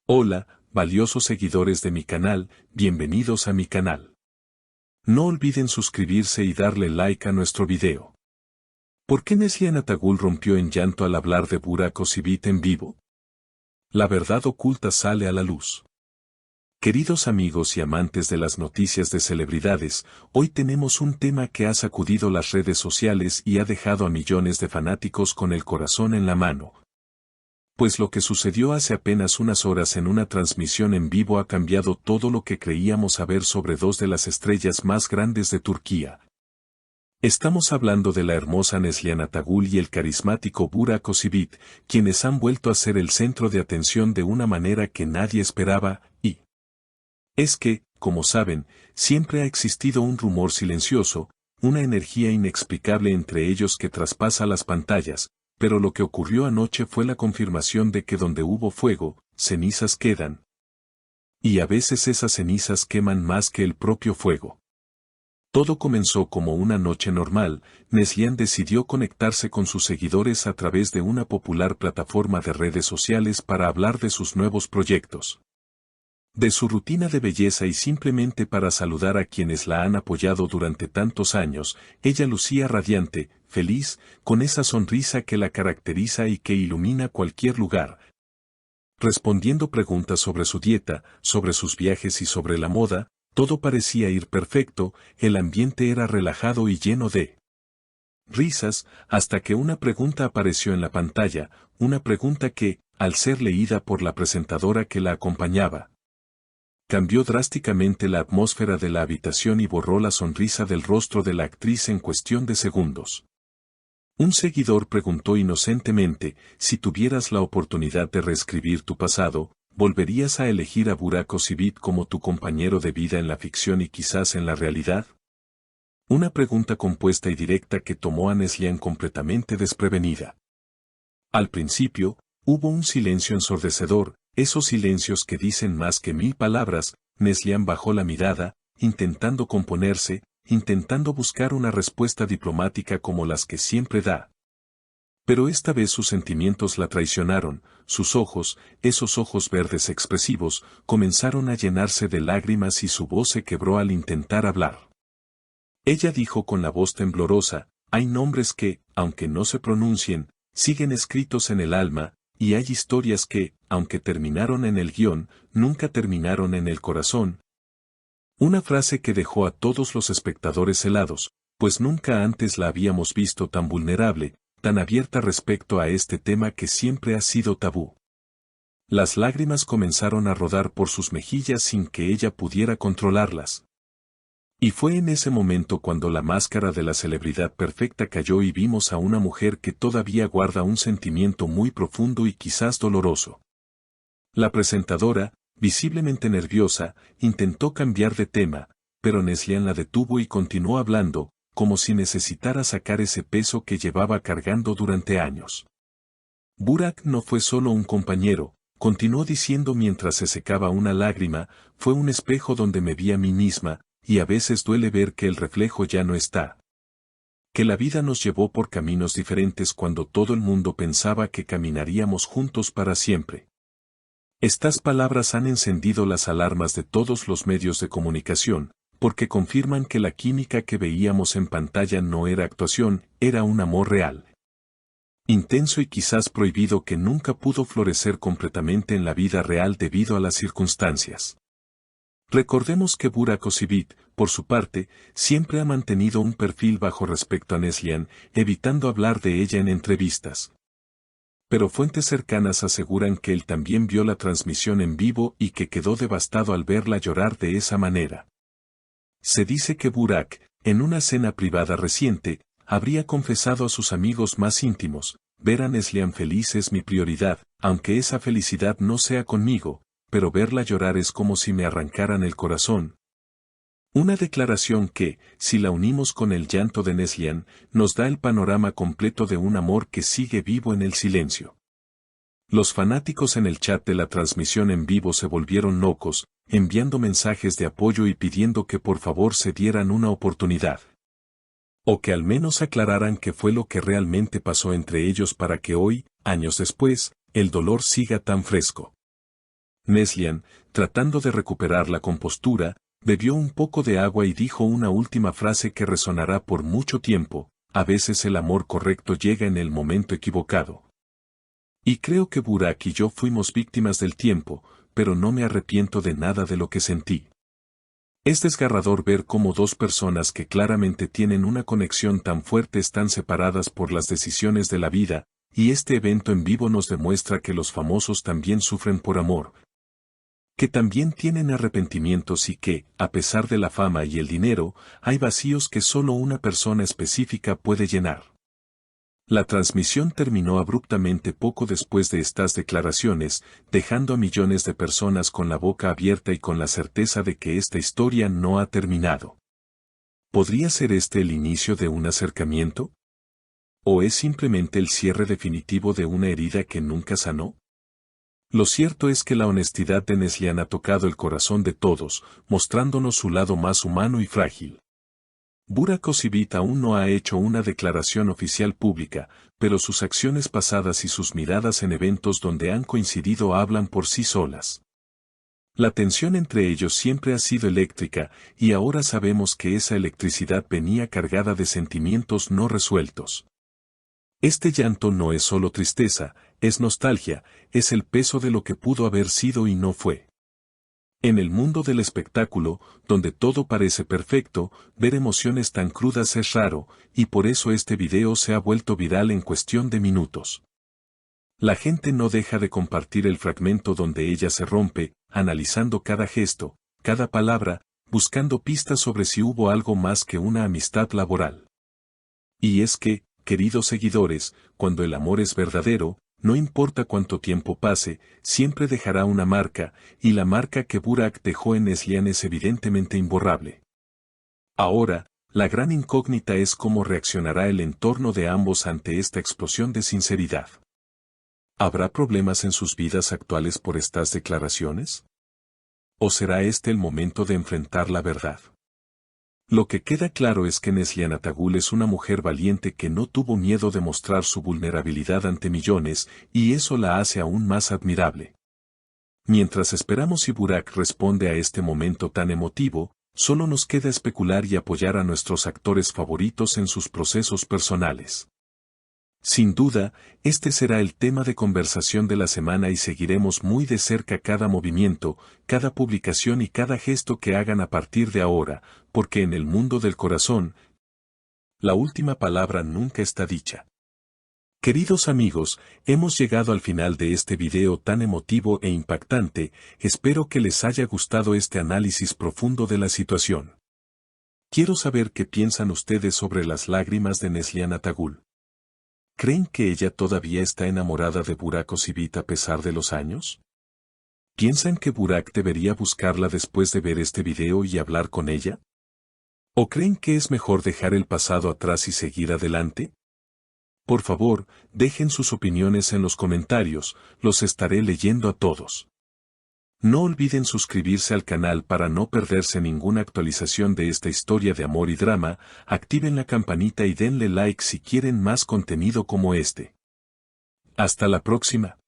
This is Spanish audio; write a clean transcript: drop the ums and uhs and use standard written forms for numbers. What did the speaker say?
Hola, valiosos seguidores de mi canal, bienvenidos a mi canal. No olviden suscribirse y darle like a nuestro video. ¿Por qué Neslihan Atagul rompió en llanto al hablar de Burak Özçivit en vivo? La verdad oculta sale a la luz. Queridos amigos y amantes de las noticias de celebridades, hoy tenemos un tema que ha sacudido las redes sociales y ha dejado a millones de fanáticos con el corazón en la mano. Pues lo que sucedió hace apenas unas horas en una transmisión en vivo ha cambiado todo lo que creíamos saber sobre dos de las estrellas más grandes de Turquía. Estamos hablando de la hermosa Neslihan Atagul y el carismático Burak Özçivit, quienes han vuelto a ser el centro de atención de una manera que nadie esperaba, y es que, como saben, siempre ha existido un rumor silencioso, una energía inexplicable entre ellos que traspasa las pantallas. Pero lo que ocurrió anoche fue la confirmación de que donde hubo fuego, cenizas quedan. Y a veces esas cenizas queman más que el propio fuego. Todo comenzó como una noche normal. Neslihan decidió conectarse con sus seguidores a través de una popular plataforma de redes sociales para hablar de sus nuevos proyectos. De su rutina de belleza y simplemente para saludar a quienes la han apoyado durante tantos años, ella lucía radiante, feliz, con esa sonrisa que la caracteriza y que ilumina cualquier lugar. Respondiendo preguntas sobre su dieta, sobre sus viajes y sobre la moda, todo parecía ir perfecto, el ambiente era relajado y lleno de risas, hasta que una pregunta apareció en la pantalla, una pregunta que, al ser leída por la presentadora que la acompañaba, cambió drásticamente la atmósfera de la habitación y borró la sonrisa del rostro de la actriz en cuestión de segundos. Un seguidor preguntó inocentemente, si tuvieras la oportunidad de reescribir tu pasado, ¿volverías a elegir a Burak Özçivit como tu compañero de vida en la ficción y quizás en la realidad? Una pregunta compuesta y directa que tomó a Neslihan completamente desprevenida. Al principio, hubo un silencio ensordecedor, esos silencios que dicen más que 1000 palabras. Neslihan bajó la mirada, intentando componerse, intentando buscar una respuesta diplomática como las que siempre da. Pero esta vez sus sentimientos la traicionaron, sus ojos, esos ojos verdes expresivos, comenzaron a llenarse de lágrimas y su voz se quebró al intentar hablar. Ella dijo con la voz temblorosa, hay nombres que, aunque no se pronuncien, siguen escritos en el alma, y hay historias que, aunque terminaron en el guión, nunca terminaron en el corazón. Una frase que dejó a todos los espectadores helados, pues nunca antes la habíamos visto tan vulnerable, tan abierta respecto a este tema que siempre ha sido tabú. Las lágrimas comenzaron a rodar por sus mejillas sin que ella pudiera controlarlas. Y fue en ese momento cuando la máscara de la celebridad perfecta cayó y vimos a una mujer que todavía guarda un sentimiento muy profundo y quizás doloroso. La presentadora, visiblemente nerviosa, intentó cambiar de tema, pero Neslihan la detuvo y continuó hablando, como si necesitara sacar ese peso que llevaba cargando durante años. Burak no fue solo un compañero, continuó diciendo mientras se secaba una lágrima, fue un espejo donde me vi a mí misma, y a veces duele ver que el reflejo ya no está. Que la vida nos llevó por caminos diferentes cuando todo el mundo pensaba que caminaríamos juntos para siempre. Estas palabras han encendido las alarmas de todos los medios de comunicación, porque confirman que la química que veíamos en pantalla no era actuación, era un amor real. Intenso y quizás prohibido que nunca pudo florecer completamente en la vida real debido a las circunstancias. Recordemos que Burak Özçivit, por su parte, siempre ha mantenido un perfil bajo respecto a Neslihan, evitando hablar de ella en entrevistas. Pero fuentes cercanas aseguran que él también vio la transmisión en vivo y que quedó devastado al verla llorar de esa manera. Se dice que Burak, en una cena privada reciente, habría confesado a sus amigos más íntimos, ver a Neslihan feliz es mi prioridad, aunque esa felicidad no sea conmigo, pero verla llorar es como si me arrancaran el corazón. Una declaración que, si la unimos con el llanto de Neslihan, nos da el panorama completo de un amor que sigue vivo en el silencio. Los fanáticos en el chat de la transmisión en vivo se volvieron locos, enviando mensajes de apoyo y pidiendo que por favor se dieran una oportunidad. O que al menos aclararan qué fue lo que realmente pasó entre ellos para que hoy, años después, el dolor siga tan fresco. Neslihan, tratando de recuperar la compostura, bebió un poco de agua y dijo una última frase que resonará por mucho tiempo: a veces el amor correcto llega en el momento equivocado. Y creo que Burak y yo fuimos víctimas del tiempo, pero no me arrepiento de nada de lo que sentí. Es desgarrador ver cómo dos personas que claramente tienen una conexión tan fuerte están separadas por las decisiones de la vida, y este evento en vivo nos demuestra que los famosos también sufren por amor, que también tienen arrepentimientos y que, a pesar de la fama y el dinero, hay vacíos que solo una persona específica puede llenar. La transmisión terminó abruptamente poco después de estas declaraciones, dejando a millones de personas con la boca abierta y con la certeza de que esta historia no ha terminado. ¿Podría ser este el inicio de un acercamiento? ¿O es simplemente el cierre definitivo de una herida que nunca sanó? Lo cierto es que la honestidad de Neslihan ha tocado el corazón de todos, mostrándonos su lado más humano y frágil. Burak Özçivit aún no ha hecho una declaración oficial pública, pero sus acciones pasadas y sus miradas en eventos donde han coincidido hablan por sí solas. La tensión entre ellos siempre ha sido eléctrica, y ahora sabemos que esa electricidad venía cargada de sentimientos no resueltos. Este llanto no es solo tristeza, es nostalgia, es el peso de lo que pudo haber sido y no fue. En el mundo del espectáculo, donde todo parece perfecto, ver emociones tan crudas es raro, y por eso este video se ha vuelto viral en cuestión de minutos. La gente no deja de compartir el fragmento donde ella se rompe, analizando cada gesto, cada palabra, buscando pistas sobre si hubo algo más que una amistad laboral. Y es que, queridos seguidores, cuando el amor es verdadero, no importa cuánto tiempo pase, siempre dejará una marca, y la marca que Burak dejó en Neslihan es evidentemente imborrable. Ahora, la gran incógnita es cómo reaccionará el entorno de ambos ante esta explosión de sinceridad. ¿Habrá problemas en sus vidas actuales por estas declaraciones? ¿O será este el momento de enfrentar la verdad? Lo que queda claro es que Neslihan Atagül es una mujer valiente que no tuvo miedo de mostrar su vulnerabilidad ante millones, y eso la hace aún más admirable. Mientras esperamos si Burak responde a este momento tan emotivo, solo nos queda especular y apoyar a nuestros actores favoritos en sus procesos personales. Sin duda, este será el tema de conversación de la semana y seguiremos muy de cerca cada movimiento, cada publicación y cada gesto que hagan a partir de ahora, porque en el mundo del corazón, la última palabra nunca está dicha. Queridos amigos, hemos llegado al final de este video tan emotivo e impactante, espero que les haya gustado este análisis profundo de la situación. Quiero saber qué piensan ustedes sobre las lágrimas de Neslihan Atagül. ¿Creen que ella todavía está enamorada de Burak Özçivit a pesar de los años? ¿Piensan que Burak debería buscarla después de ver este video y hablar con ella? ¿O creen que es mejor dejar el pasado atrás y seguir adelante? Por favor, dejen sus opiniones en los comentarios, los estaré leyendo a todos. No olviden suscribirse al canal para no perderse ninguna actualización de esta historia de amor y drama, activen la campanita y denle like si quieren más contenido como este. Hasta la próxima.